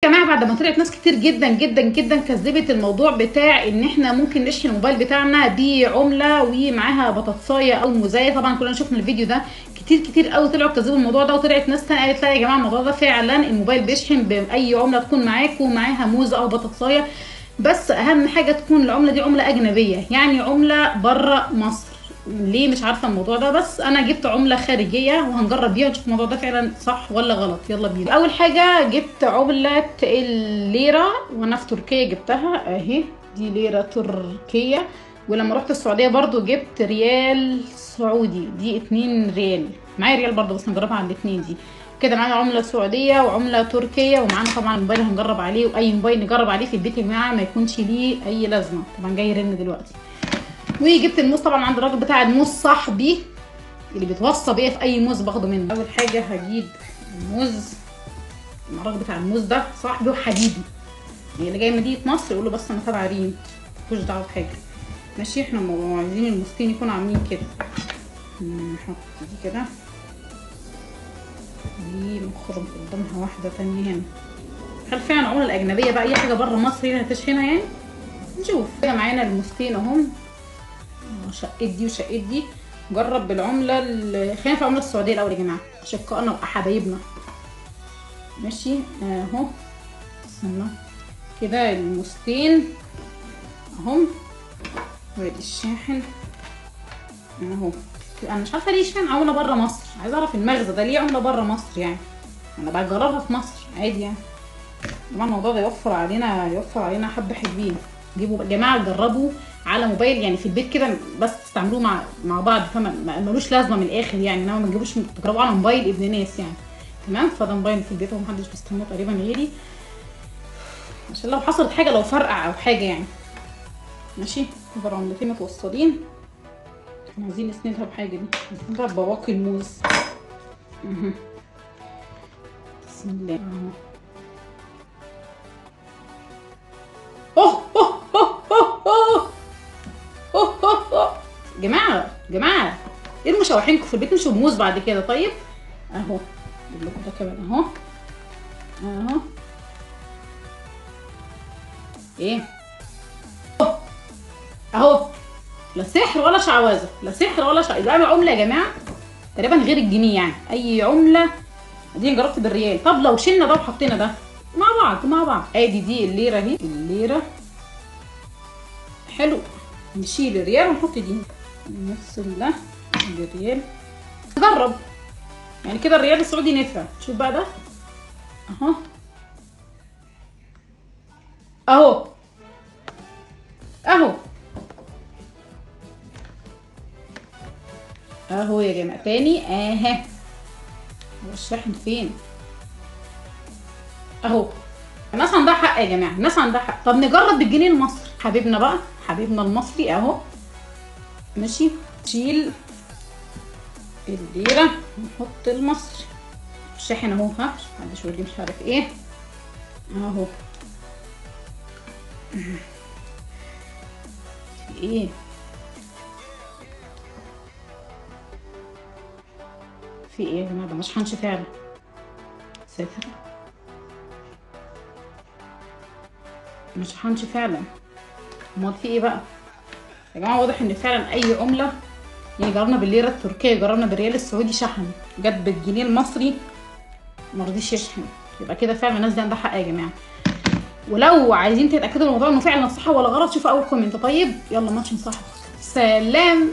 يا جماعه بعد ما طلعت ناس كتير جدا جدا جدا كذبت الموضوع بتاع ان احنا ممكن نشحن الموبايل بتاعنا بعمله ومعاها بطاطسايه او موزايه، طبعا كلنا شفنا الفيديو ده كتير قوي طلعوا كذبوا الموضوع ده، وطلعت ناس تانية قالت لا يا جماعه الموضوع ده فعلا الموبايل بيشحن باي عمله تكون معاك ومعاها موزه او بطاطسايه، بس اهم حاجه تكون العمله دي عمله اجنبيه، يعني عمله بره مصر. ليه مش عارفه الموضوع ده، بس انا جبت عمله خارجيه وهنجرب بيها نشوف الموضوع ده فعلا صح ولا غلط. يلا بينا. اول حاجه جبت عمله الليره، وانا في تركيا جبتها اهي، دي ليره تركيه. ولما رحت السعوديه برضو جبت ريال سعودي، دي 2 ريال. معايا ريال برضو بس هنجربها على الاتنين دي كده. معانا عمله سعوديه وعمله تركيه، ومعانا طبعا الموبايل هنجرب عليه، واي موبايل نجرب عليه في البيت يا جماعه ما يكونش ليه اي لازمه. طبعا جاي يرن دلوقتي. وجبت الموز طبعا عند الراجل بتاع الموز صاحبي اللي بيتوصى بيا في اي موز باخده منه. اول حاجه هجيب الموز، الراجل بتاع الموز ده صاحبي وحبيبي، يعني اللي جاي مدينه مصر يقول له بس انا تبع ريم، مالكوش دعوه بحاجه. ماشي، احنا عايزين الموزتين يكونوا عاملين كده. نحط دي كده، دي نخرم قدامها واحده تانية هنا. هل فعلا العمله الاجنبيه بقى اي حاجه بره مصر هنا هتشحنها يعني؟ نشوف. كده معانا الموزتين اهم، شقت دي وشقت دي. جرب بالعمله خلينا في العمله السعوديه الاول يا جماعه، اشقائنا وحبايبنا. ماشي اهو، استنى كده الموزتين اهم، وادي الشاحن اهو. انا مش عارفه ليه شاحن عمله بره مصر، عايزه اعرف المغزى ده ليه عمله بره مصر يعني. انا بجربها في مصر عادي يعني. طبعا الموضوع ده يوفر علينا حبه حلوين. جيبوا يا جماعه جربوا على موبايل يعني في البيت كده، بس تستعملوه مع بعض، فما ملوش لازمه من الاخر يعني، انما ما تجيبوش تجربوه على موبايل ابن ناس يعني. تمام، فده موبايل في البيت ومحدش بيستعمله تقريبا غيري، عشان لو حصلت حاجه، لو فرقع او حاجه يعني. ماشي، كده عملتين متوصلين. احنا عايزين نسندها بحاجه دي، نسندها بواقي الموز. بسم الله اهو. جماعه ايه المشوحينكم في البيت؟ مشوا بموز بعد كده. طيب اهو، اجيب لكم ده كمان اهو اهو. ايه اهو، لا سحر ولا شعوذه، لا سحر ولا شعوذه. يبقى عمله يا جماعه تقريبا غير الجنيه يعني، اي عمله. دي جربت بالريال. طب لو شلنا ده وحطينا ده مع بعض ادي دي الليره اهي، الليره حلو. نشيل الريال ونحط دي، نفصل ده بالريال. نجرب يعني كده الريال السعودي نفع. شوف بقى ده اهو اهو اهو اهو يا جماعه. تاني اهي، هو الشاحن فين اهو. الناس عندها حق يا جماعه، الناس عندها حق. طب نجرب بالجنيه المصري حبيبنا بقى، حبيبنا المصري اهو. ماشي، نشيل الليره ونحط المصري. الشاحن اهو، ها محدش يقول لي مش عارف ايه اهو. في ايه؟ في ايه يا جماعه؟ ده مش شحنش فعلا. ساتر، مش شحنش فعلا. امال في ايه بقى يا جماعه؟ واضح ان فعلا اي عمله يعني، جربنا بالليره التركيه، جربنا بالريال السعودي شحن، جت بالجنيه المصري ما رضيش يشحن. يبقى كده فعلا الناس دي عندها حق يا جماعه. ولو عايزين تتاكدوا من الموضوع انه فعلا صح ولا غلط، شوفوا اول كومنت. طيب يلا ماتش صح. سلام.